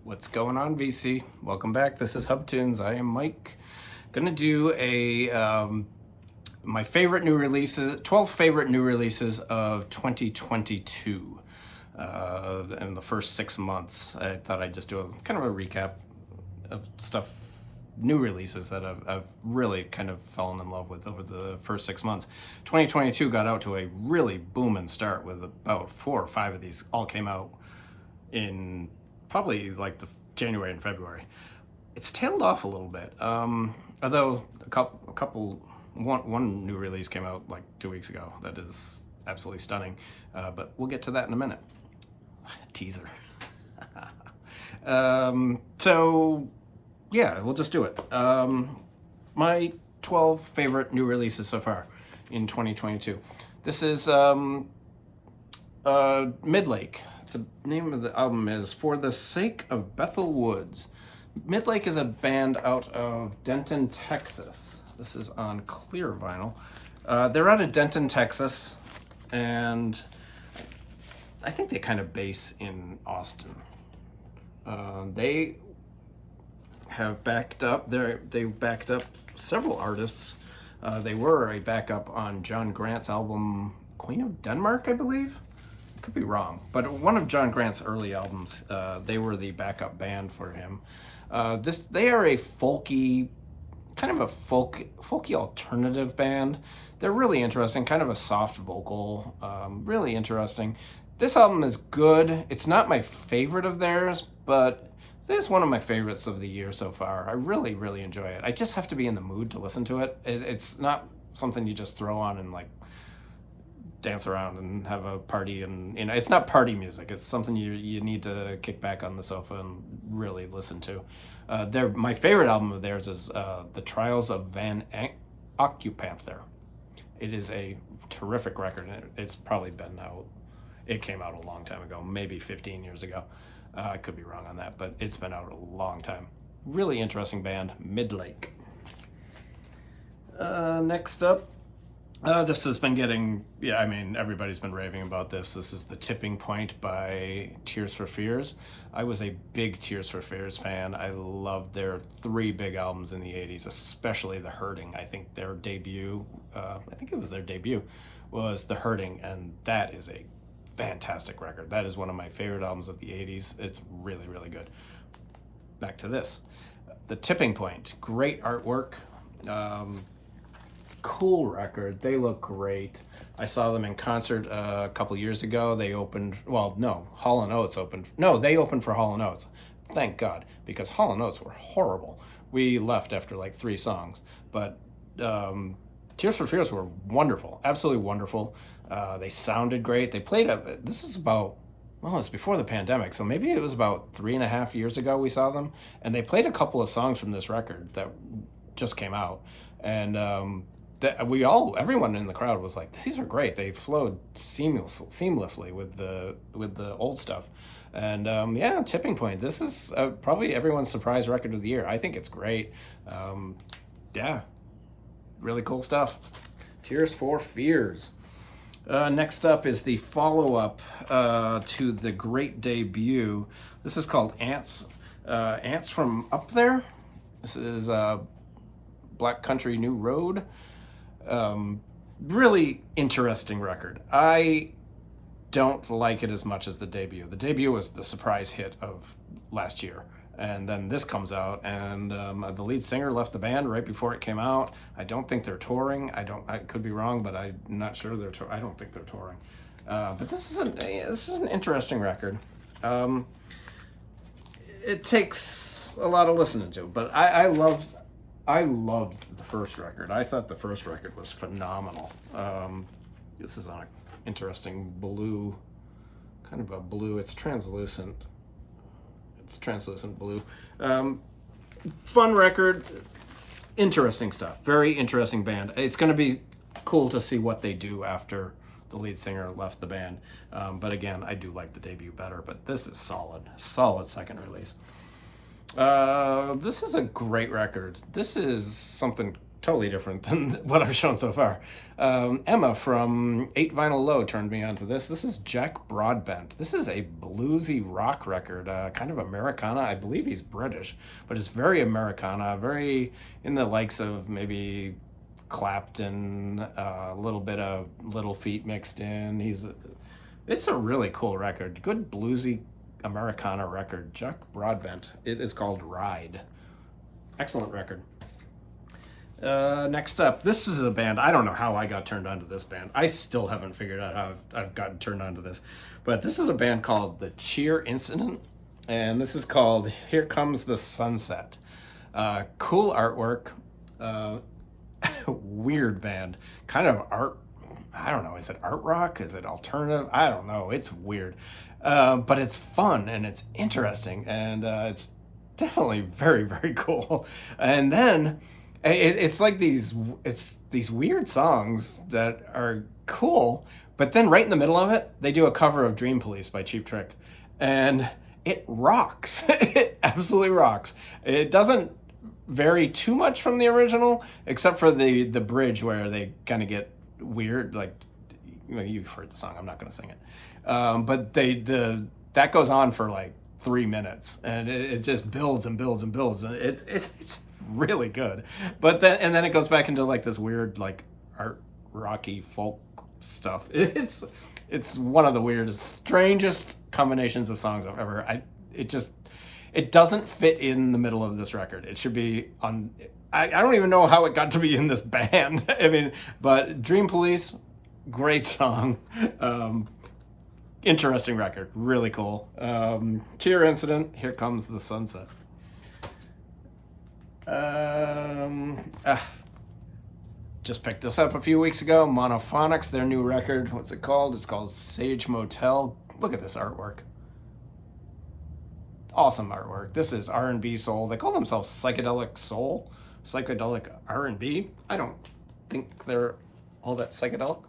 What's going on, VC? Welcome back. This is Hub Tunes. I am Mike. Gonna do my favorite new releases, 12 favorite new releases of 2022. In the first 6 months, I thought I'd just do a kind of a recap of stuff, new releases that I've really kind of fallen in love with over the first 6 months. 2022 got out to a really booming start with about 4 or 5 of these all came out in probably like the January and February. It's tailed off a little bit. Although one new release came out like 2 weeks ago that is absolutely stunning. But we'll get to that in a minute. Teaser. So yeah, we'll just do it. My 12 favorite new releases so far in 2022. This is Midlake. The name of the album is For the Sake of Bethel Woods. Midlake is a band out of Denton, Texas. This is on clear vinyl. They're out of Denton, Texas, and I think they kind of base in Austin. They have backed up. They've backed up several artists. They were a backup on John Grant's album Queen of Denmark, I believe. Could be wrong, but one of John Grant's early albums, they were the backup band for him. They are a folky, kind of a folky alternative band. They're really interesting, kind of a soft vocal, really interesting. This album is good. It's not my favorite of theirs, but this is one of my favorites of the year so far. I really, really enjoy it. I just have to be in the mood to listen to it. It's not something you just throw on and like dance around and have a party, and it's not party music. It's something you need to kick back on the sofa and really listen to. My favorite album of theirs is The Trials of Van Occupanther. It is a terrific record, and it's probably been out. It came out a long time ago, maybe 15 years ago. I could be wrong on that, but it's been out a long time. Really interesting band, Midlake. Next up, this has been getting, everybody's been raving about this. This is The Tipping Point by Tears for Fears. I was a big Tears for Fears fan. I loved their 3 big albums in the 80s, especially The Hurting. I think their debut, was The Hurting, and that is a fantastic record. That is one of my favorite albums of the 80s. It's really, really good. Back to this. The Tipping Point, great artwork. Cool record. They look great. I saw them in concert a couple years ago. They opened, Hall & Oates opened. No, they opened for Hall & Oates. Thank God, because Hall & Oates were horrible. We left after like 3 songs, but Tears for Fears were wonderful, absolutely wonderful. They sounded great. They played this is about, it's before the pandemic, so maybe it was about 3.5 years ago we saw them, and they played a couple of songs from this record that just came out, and everyone in the crowd was like, these are great. They flowed seamlessly with the old stuff. And Tipping Point. This is probably everyone's surprise record of the year. I think it's great. Really cool stuff. Tears for Fears. Next up is the follow-up to the great debut. This is called Ants. Ants from Up There. This is Black Country New Road. Really interesting record. I don't like it as much as the debut. The debut was the surprise hit of last year, and then this comes out, and the lead singer left the band right before it came out. I don't think they're touring. I could be wrong, but I'm not sure I don't think they're touring. But this is an interesting record. It takes a lot of listening to, but I loved the first record. I thought the first record was phenomenal. This is on an interesting blue, kind of a blue. It's translucent. It's translucent blue. Fun record. Interesting stuff. Very interesting band. It's going to be cool to see what they do after the lead singer left the band. But again, I do like the debut better, but this is solid second release. This is a great record. This is something totally different than what I've shown so far. Emma from 8 Vinyl Low turned me onto this. This is Jack Broadbent. This is a bluesy rock record, kind of Americana. I believe he's British, but it's very Americana, very in the likes of maybe Clapton, a little bit of Little Feat mixed in. It's a really cool record. Good bluesy Americana record. Jack Broadbent. It is called Ride. Excellent record. Next up, this is a band. I don't know how I got turned on to this band. I still haven't figured out how I've gotten turned on to this. But this is a band called The Cheer Incident. And this is called Here Comes the Sunset. Cool artwork. Weird band. Kind of art. I don't know. Is it art rock? Is it alternative? I don't know. It's weird. But it's fun and it's interesting. And it's definitely very, very cool. And then it's like these weird songs that are cool, but then right in the middle of it, they do a cover of Dream Police by Cheap Trick, and it rocks. It absolutely rocks. It doesn't vary too much from the original, except for the bridge where they kind of get weird. Like, you've heard the song. I'm not going to sing it, but that goes on for like 3 minutes, and it just builds and builds and builds, and it's really good. But then it goes back into like this weird like art rocky folk stuff. It's one of the weirdest, strangest combinations of songs I've ever. It doesn't fit in the middle of this record. It should be on. I don't even know how it got to be in this band. I mean, but Dream Police, great song. Interesting record, really cool. Cheer Incident, Here Comes the Sunset. Just picked this up a few weeks ago. Monophonics, their new record. What's it called? It's called Sage Motel. Look at this artwork. Awesome artwork. This is R&B soul. They call themselves psychedelic soul, psychedelic R&B. I don't think they're all that psychedelic.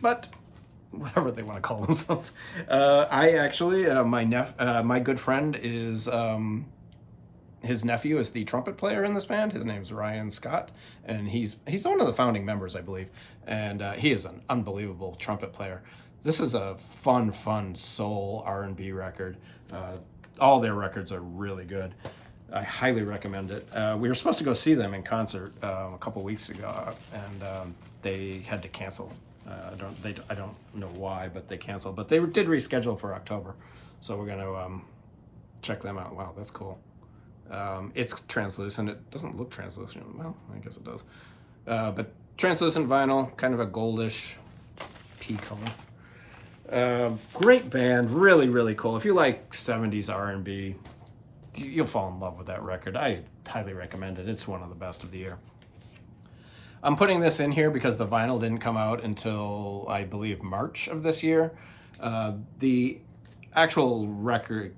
But whatever they want to call themselves. I actually, my good friend is, his nephew is the trumpet player in this band. His name's Ryan Scott, and he's one of the founding members, I believe. And he is an unbelievable trumpet player. This is a fun soul R&B record. All their records are really good. I highly recommend it. We were supposed to go see them in concert a couple weeks ago, and they had to cancel. I don't know why, but they canceled. But they did reschedule for October, so we're gonna check them out. Wow, that's cool. It's translucent. It doesn't look translucent. Well, I guess it does. But translucent vinyl, kind of a goldish pea color. Great band, really cool. If you like 70s R&B, you'll fall in love with that record. I highly recommend it. It's one of the best of the year. I'm putting this in here because the vinyl didn't come out until, I believe, March of this year. The actual record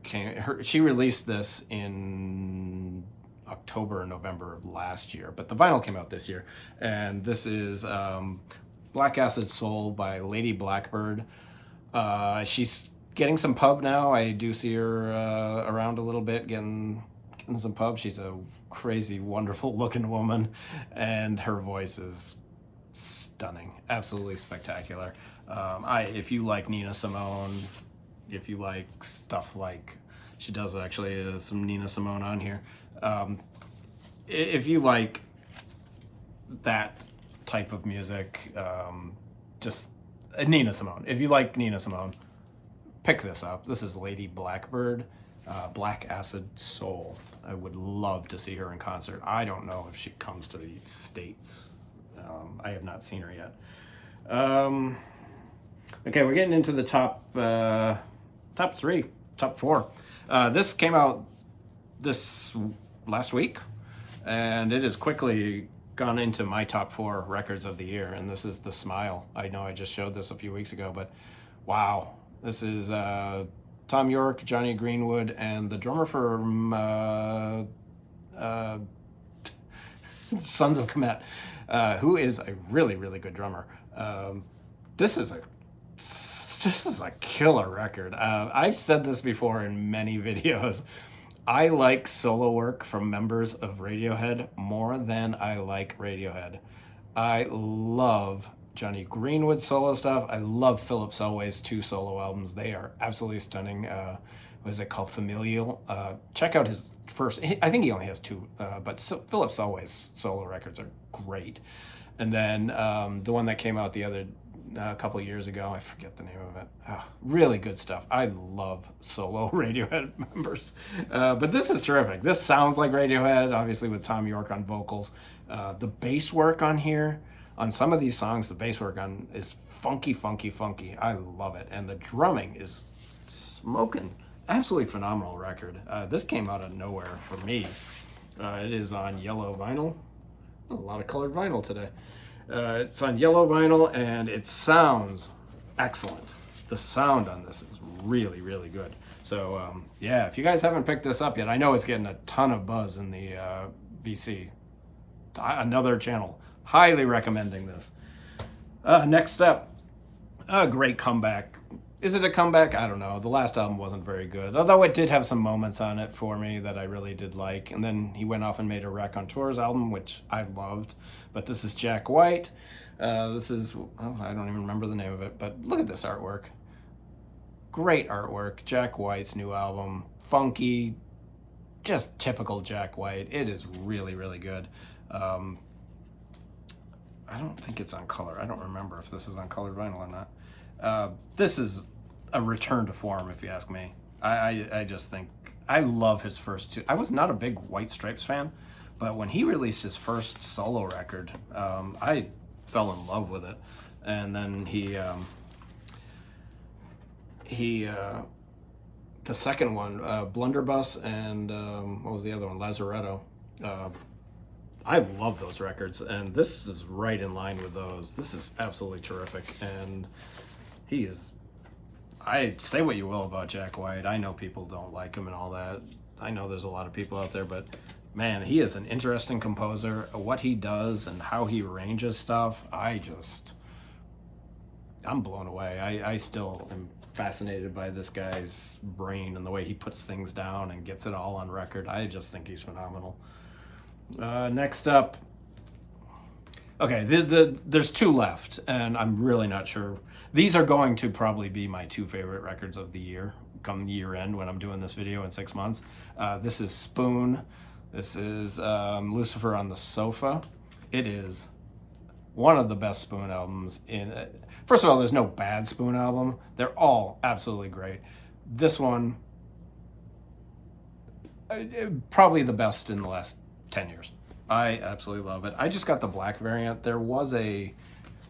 she released this in October or November of last year, but the vinyl came out this year. And this is Black Acid Soul by Lady Blackbird. She's getting some pub now. I do see her around a little bit, getting some pub. She's a crazy, wonderful looking woman, and her voice is stunning, absolutely spectacular. If you like Nina Simone, if you like stuff like, she does actually some Nina Simone on here. If you like that type of music, just Nina Simone. If you like Nina Simone, pick this up. This is Lady Blackbird, Black Acid Soul. I would love to see her in concert. I don't know if she comes to the States. I have not seen her yet. Okay, we're getting into the top four. This came out this last week, and it has quickly gone into my top 4 records of the year, and this is The Smile. I know I just showed this a few weeks ago, but wow. This is Tom York, Johnny Greenwood, and the drummer from Sons of Kemet, who is a really good drummer. This is a killer record. I've said this before in many videos. I like solo work from members of Radiohead more than I like Radiohead. I love Johnny Greenwood's solo stuff. I love Philip Selway's 2 solo albums. They are absolutely stunning. What is it called? Familial. Check out his first. I think he only has 2, but Philip Selway's solo records are great. And then the one that came out the other a couple of years ago, I forget the name of it. Really good stuff. I love solo Radiohead members. But this is terrific. This sounds like Radiohead, obviously with Tom York on vocals. The bass work on here, on some of these songs, the bass work on is funky, funky, funky. I love it. And the drumming is smoking. Absolutely phenomenal record. This came out of nowhere for me. It is on yellow vinyl. A lot of colored vinyl today. It's on yellow vinyl, and it sounds excellent. The sound on this is really, really good. So, yeah, if you guys haven't picked this up yet, I know it's getting a ton of buzz in the VC. Another channel. Highly recommending this. Next up, a great comeback. Is it a comeback? I don't know. The last album wasn't very good, although it did have some moments on it for me that I really did like. And then he went off and made a Raconteurs album, which I loved. But this is Jack White. This is, I don't even remember the name of it, but look at this artwork. Great artwork. Jack White's new album. Funky, just typical Jack White. It is really, really good. I don't think it's on color. I don't remember if this is on colored vinyl or not. This is a return to form, if you ask me. I just think I love his first 2. I was not a big White Stripes fan, but when he released his first solo record, I fell in love with it. And then the second one, Blunderbuss, and what was the other one? Lazaretto. I love those records, and this is right in line with those. This is absolutely terrific, and he is, I say what you will about Jack White. I know people don't like him and all that. I know there's a lot of people out there, but man, he is an interesting composer. What he does and how he arranges stuff, I'm blown away. I still am fascinated by this guy's brain and the way he puts things down and gets it all on record. I just think he's phenomenal. Next up, okay, there's 2 left, and I'm really not sure. These are going to probably be my 2 favorite records of the year, come year end when I'm doing this video in 6 months. This is Spoon. This is Lucifer on the Sofa. It is one of the best Spoon albums in... First of all, there's no bad Spoon album. They're all absolutely great. This one, probably the best in the last 10 years. I absolutely love it. I just got the black variant. There was a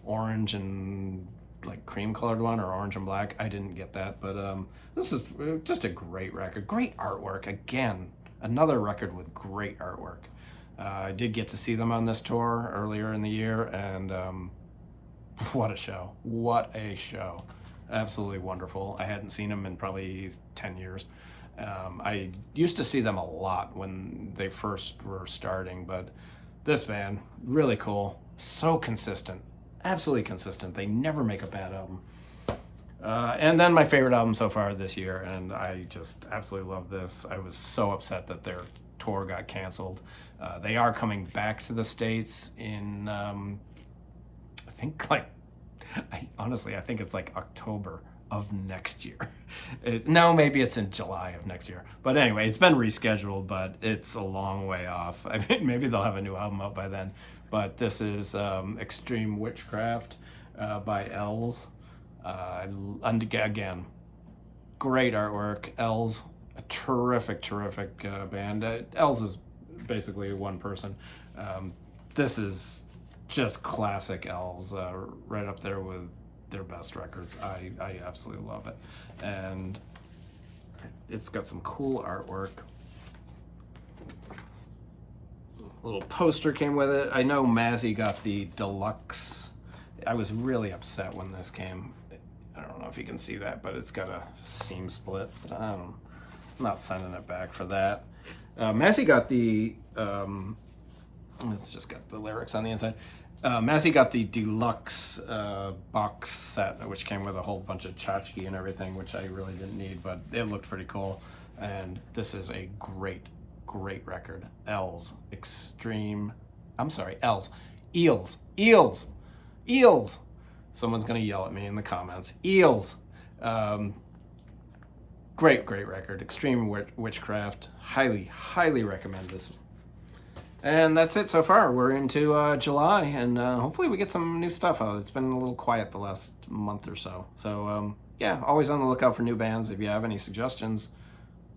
orange and like cream colored one, or orange and black. I didn't get that, but this is just a great record. Great artwork. Again, another record with great artwork. I did get to see them on this tour earlier in the year, and what a show. What a show. Absolutely wonderful. I hadn't seen them in probably 10 years. I used to see them a lot when they first were starting, but this band, really cool, so consistent, absolutely consistent. They never make a bad album. And then my favorite album so far this year, and I just absolutely love this. I was so upset that their tour got canceled. They are coming back to the States in, I think like, I think it's like October of next year. No, maybe it's in July of next year. But anyway, it's been rescheduled, but it's a long way off. I mean, maybe they'll have a new album out by then. But this is Extreme Witchcraft by Eels. And again, great artwork. Eels, a terrific, terrific band. Eels is basically one person. This is just classic Eels, right up there with their best records. I absolutely love it. And it's got some cool artwork. A little poster came with it. I know Mazzy got the deluxe. I was really upset when this came. I don't know if you can see that, but it's got a seam split. But I'm not sending it back for that. Mazzy got the, it's just got the lyrics on the inside. Massey got the deluxe box set, which came with a whole bunch of tchotchke and everything, which I really didn't need, but it looked pretty cool. And this is a great, great record. Eels. Eels. Eels. Eels. Someone's going to yell at me in the comments. Eels. Great, great record. Extreme Witchcraft. Highly, highly recommend this. And that's it so far. We're into July, and hopefully we get some new stuff out. It's been a little quiet the last month or so. So, yeah, always on the lookout for new bands. If you have any suggestions,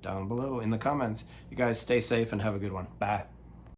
down below in the comments. You guys stay safe and have a good one. Bye.